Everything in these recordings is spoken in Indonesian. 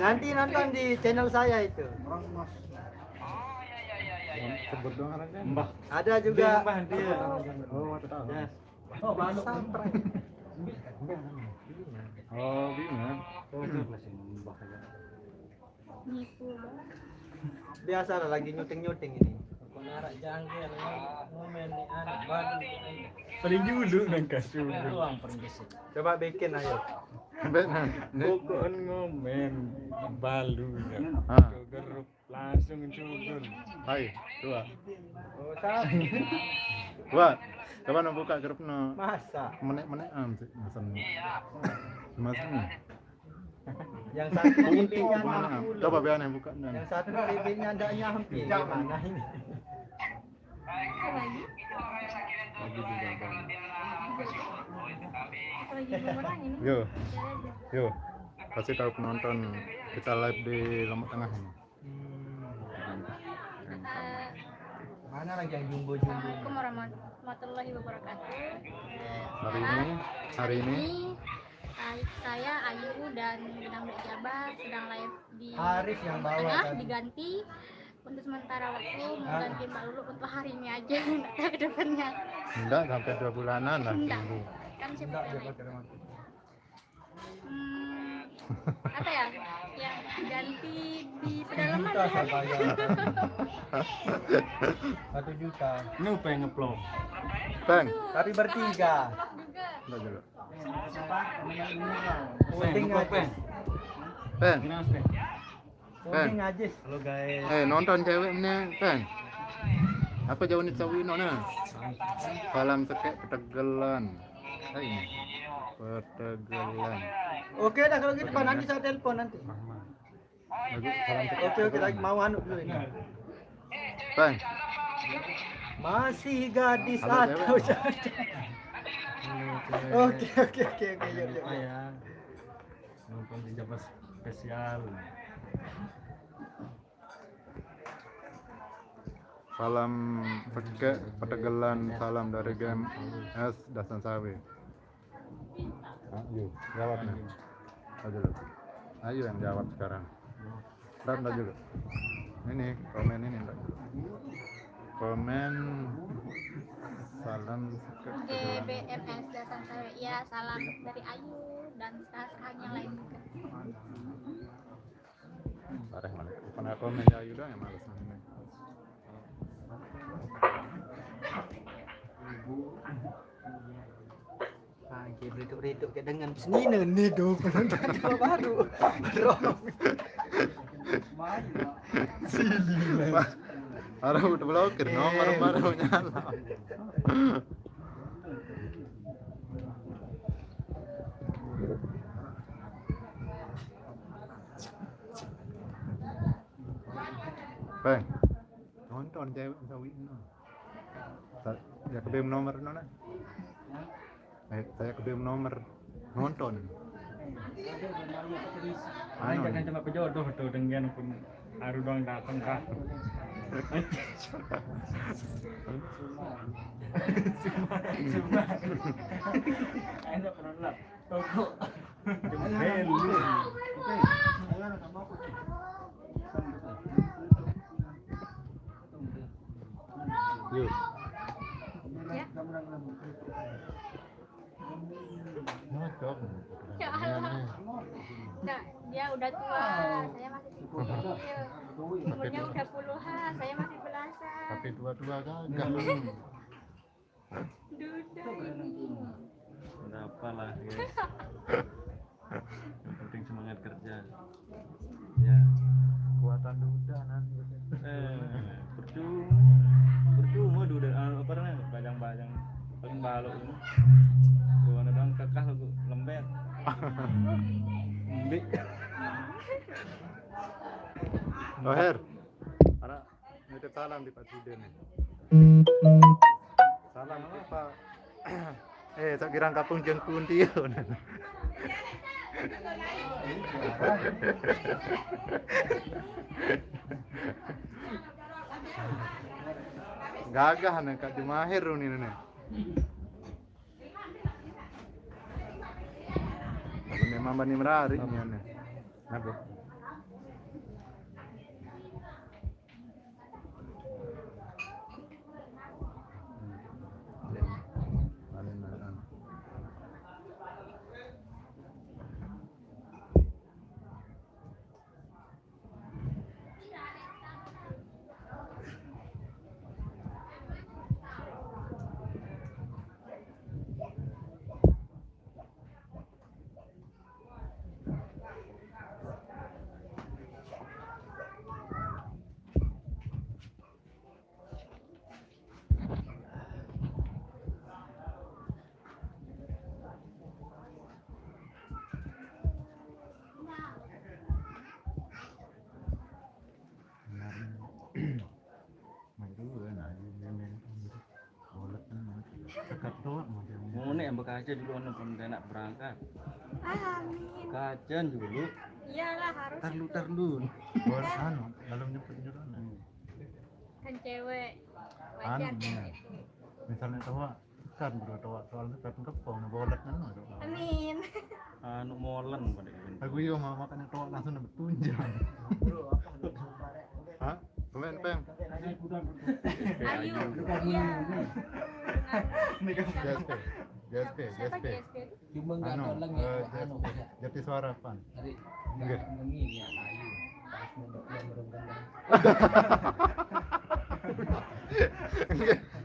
Nanti nonton di channel saya itu. Sebut dong anaknya. Mbah. Ada juga. Mbah dia. Oh, tahu. Yes. Oh, balok samprai. Oh, Bima. Mbah aja. Nipu. Biasa lah lagi nyuting ini. Penarak jangkir ngomen di anak baru. Paling dulu nang kasur. Ruang permisi. Coba bikin ayo. Benar. Pokoknya ngomen balu. Ah. Gerup langsung cukur. Hai, dua. Oh, sah. Wah, coba nak buka grup no. Masa? Menek sih, masan. Masan. Yang satu pipinya Mana? 60. Coba biar yang buka Yang dan. satu pipinya enggak nyampe. Gimana ini? Lagi. Lagi juga bang. Lagi memenang ini. Yo, Jalan aja. yo. Kasih tahu penonton kita live di Lombok Tengah ini. Eh, Mana lagi yang jumbo? Assalamualaikum warahmatullahi wabarakatuh. Hari ini Saya Ayu dan Bintang Black Jabar sedang live di Haris yang bawa tengah tadi. diganti untuk sementara waktu mau gantiin Mbak Lulu untuk hari ini aja nanti ke depannya enggak sampai 2 bulanan lah. enggak Tunggu. kan siapa Enggak, dia yang live? pakai remote. Apa ya yang diganti di pedalaman Juta saya ya bayar. 1 juta. Ini pengen ngeplong. Peng. Tapi bertiga. juga Enggak juga. Puding ajis. Peng. Puding ajis. Halo guys. Nonton ceweknya, Peng. Apa jauh nih Sawino nah? Salam sekek Petegelan. Hai. Petegelan. Oke dah kalau gitu Pak, nanti saya telepon nanti. Bagus, salam sekek. Oke lagi mau anu dulu ini. Peng. Masih gadis Halo, atau cewek. janda? Oke yuk. Ya. Nonton di Jabar spesial. Salam sekek Petegelan, salam dari game S Dasan Sawi. Ayo, jawab nih. Ayo yang jawab sekarang. Enggak juga. Ini komen ini enggak. Komen salam sekek Petegelan. GBMS Dasan Sawe ya salam dari Ayu dan sahanya lain juga Parah malah. Pernah komen ya Ayu dong yang males ini. Pagi berituk kayak dengan seninen nih tuh penonton Jawa baru. Ada udah blokir nomor baru nyala. Bang, nonton cewek Sawino. Ya kebim nomor nona. Saya kebim nomor nonton. Ini jangan cuma pejodoh tuh dengan pun haru doang datang kah. Cuma. Enak pernah lah. Toko. Cuma belu. Yuk. ya Nonton. ya Allah nah, dia udah tua saya masih kecil umurnya udah puluhan saya masih belasan Tapi tua-tua kagak. duda ini Berapa lah guys. Yang penting semangat kerja. Ya. Kuatan duda nanti. Percuma duda apa namanya bajang-bajang paling balok ini. Gua ada dong kekah lu lembek. Mbik. Oh Her, ada nitip salam di Pak Siden nih. Salam apa? Tak kira kapung jeung kuntiun. Gagah nih Kak Jumahir ini nih. Memang bani merari nih. Kenapa? Mau nih yang bekerja dulu nonton enak berangkat. Amin. Kajian dulu. Iyalah harus. Tarlu. Belum nyebut Kan cewek. Wajar kan iya. itu. Misalnya tawa kan bro tawa soalnya kan kepong bolet kan Amin. Anu molen pada ini. aku yo mau makan tawa langsung dapat tunjang. Hah? Pemain pem. Ayu. Iya. GSP. Siapa GSP? Cuma nggak Anu, tahu lagi GSP. Jati suara pan. dari Enggak. ini ya Ayu pas yang merenggang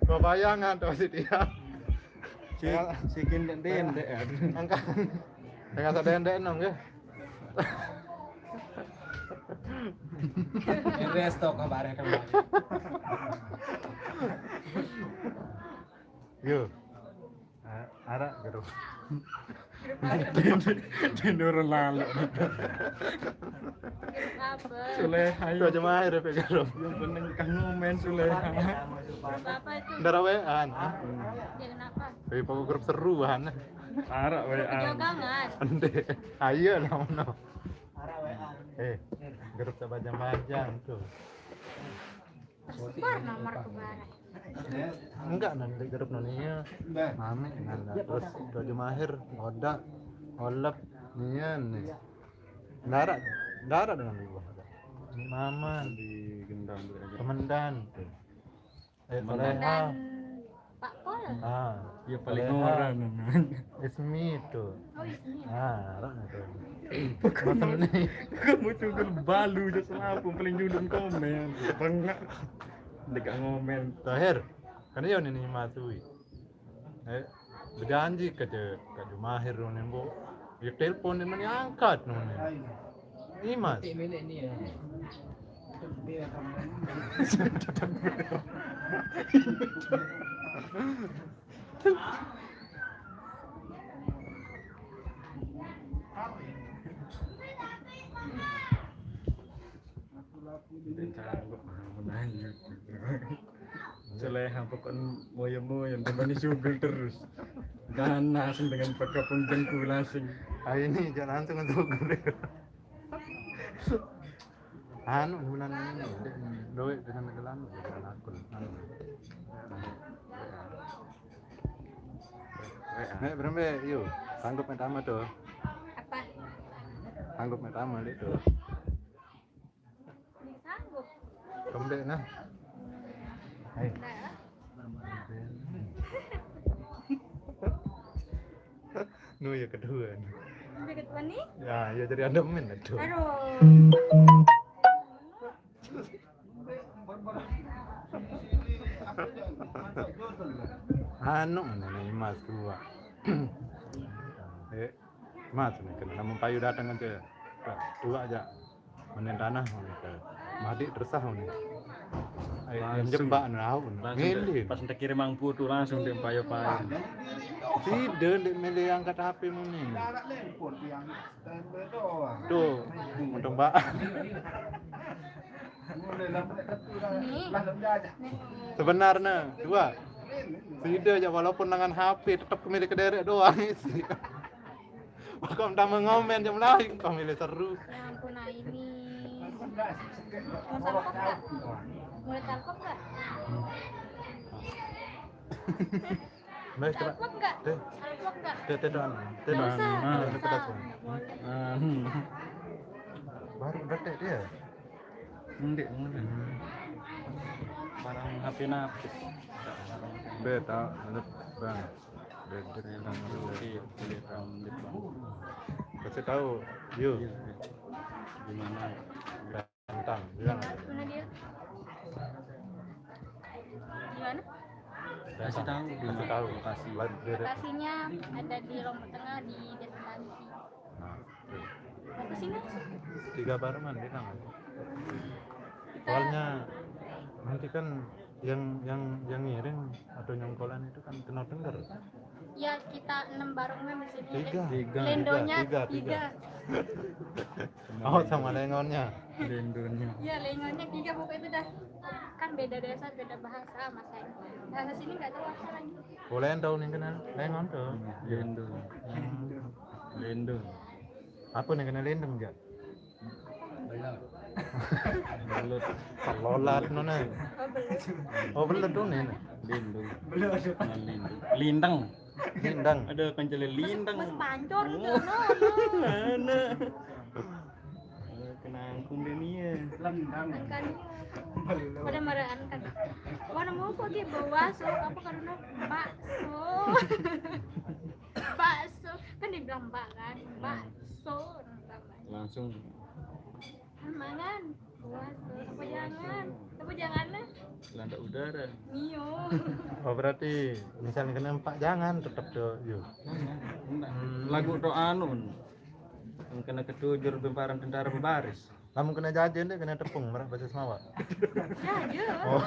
Kau bayangan tuh si dia. Si kinden dek. Angkat. Dengan sadendek nong ya. resto kabarnya kemarin Yo. Ada gitu. Tidur lalu. Apa? Suleha Itu aja mah ada pegang. yang penting kan ngomen Suleha. Apa itu? Ndara wean. Ya kenapa? Tapi pokok grup seruan. Arak WA. Jogangan. Ande. Ayo lah ono. Grup sabajang-bajang tuh. Tersebar nomor kemarin. Enggak nanti grup noninya. Mame nanda terus Dojo Mahir, Oda, Olep, Nian nih. Ndara dengan ibu. Mama Di gendang berarti. Kemendan tuh. Soleha. Dan Pak Pol. Ya paling Soleha. orang. Ismi tuh. Oh ini. Rana tuh. Macam nih. Kamu juga balu just lampu paling julun komen. Bengak. Dekat ngomen. Terakhir, kan dia ini masui. Berjanji ke Mahir nih bu. Ya telepon dia mana angkat nih. Ini mas. tik milik ini ya Dan canggup menanyu. Suleha pokoknya moyem-moyem teman sugel terus. Ganas dengan pakapun jengku lasing. Ini jangan langsung untuk gue. Anu bulan ini doa dengan gelan bukan akun. Berapa yuk sanggup metama tuh. Apa? Sanggup metama itu. Ini sanggup. Kembali nah. Hai. Nah, Nu ya kedua. udah ketua nih. Ya jadi ada men itu. Aduh. Anu nih mas dua. Mas nih kan namun payu datang aja. Dua aja. Menen tanah ke. Madi tersah nih. Yang jebak nahu. Ngilin. Pas kita kirim mangpu tuh langsung dia payo-payo. Tidak di milih angkat HP mu nih. Tuh, untung mbak. Nih. Sebenarnya dua. Tidak aja walaupun dengan HP tetap kemilik derek doang sih. Kau udah mengomen jam lain kau milih seru. Ya ampun, nah ini. Mau salpok nggak? Mulai salpok nggak? Baik, Salpok nggak? Teh. Salpok nggak? Teh doan. Teh Nggak doan. usah, nggak Kita usah. semua. Boleh. berarti dia. Ndek barang HP napis. Beta menurut bang. Beda Yang Telegram Bang. kasih tahu, yuk. Gimana? Tentang, bilang. Mana dia? Gimana? Kasih tahu di Kasih mana tahu. lokasi. Lokasinya ada di Lombok Tengah di Desa Tanti. Nah, tuh. Mau ke sini? 3 barengan bilang. Kita Soalnya nanti kan yang ngiring atau nyongkolan itu kan kena denger. ya kita 6 bareng di sini. 3. Lendonya tiga. 3. Oh, sama lengonnya. Lendonya. Iya, lengonya 3 pokoknya itu dah. Kan beda desa, beda bahasa sama saya. Bahasa sini nggak tahu apa lagi. Boleh tahu nih kenal lengon tuh. Lendo. Lendo. Apa nih kenal lendem enggak? Belut. Lolat nona. Oh, belum. Oh, belet tuh nih. Lendo. Lendo. Lindang. Lindang. Ada kancale lindang. Mas pancor Oh. tuh, no. Mana? Kena angkung dia ni ya. Kan pada maraan kan. Warna mau kok dia bawa so apa karena bakso. Bakso kan dibilang bak kan. Bakso namanya. Langsung Mangan. Bakso apa jangan? Apa jangan lah. landak udara. Mio. Oh, berarti misalnya kena 4 jangan tetap tuh yuk. Lagu doa anu. Yang kena ketujur temparan tentara berbaris. Kamu kena jajan deh, kena tepung merah baca semawa. Ya aja. Oh,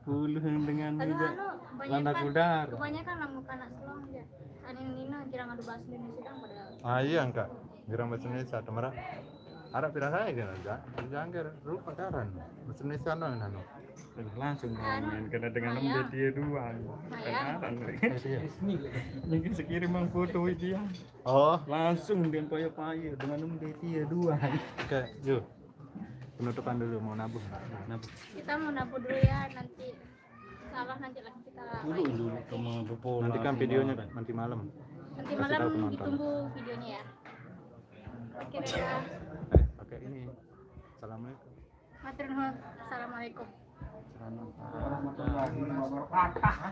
Puluh dengan Aduh juga anu landak udara. kebanyakan lamu kanak selong aja. Ani Nina kira ngadu bahasa Indonesia kan pada ah iya enggak. Girang bahasa Indonesia atau merah. Arab pirang saya kan enggak. Jangan rupa karan. Bahasa Indonesia nano. Langsung main kena dengan Maya. dia dua. Maya. Kenalan mereka. Iya. Mungkin sekirim mang foto dia. Oh, Langsung dia payo-payo dengan dia dua. oke, yuk. Penutupan dulu mau nabuh. Kenapa? kita mau nabur dulu ya nanti salah nanti lagi kita Dulu sama bepola. Nanti kan videonya nanti malam. nanti Kasih malam tahu penonton. ditunggu videonya ya. Oke dadah. Oke, ini. Assalamualaikum. Matur nuwun. Assalamualaikum. Warahmatullahi wabarakatuh.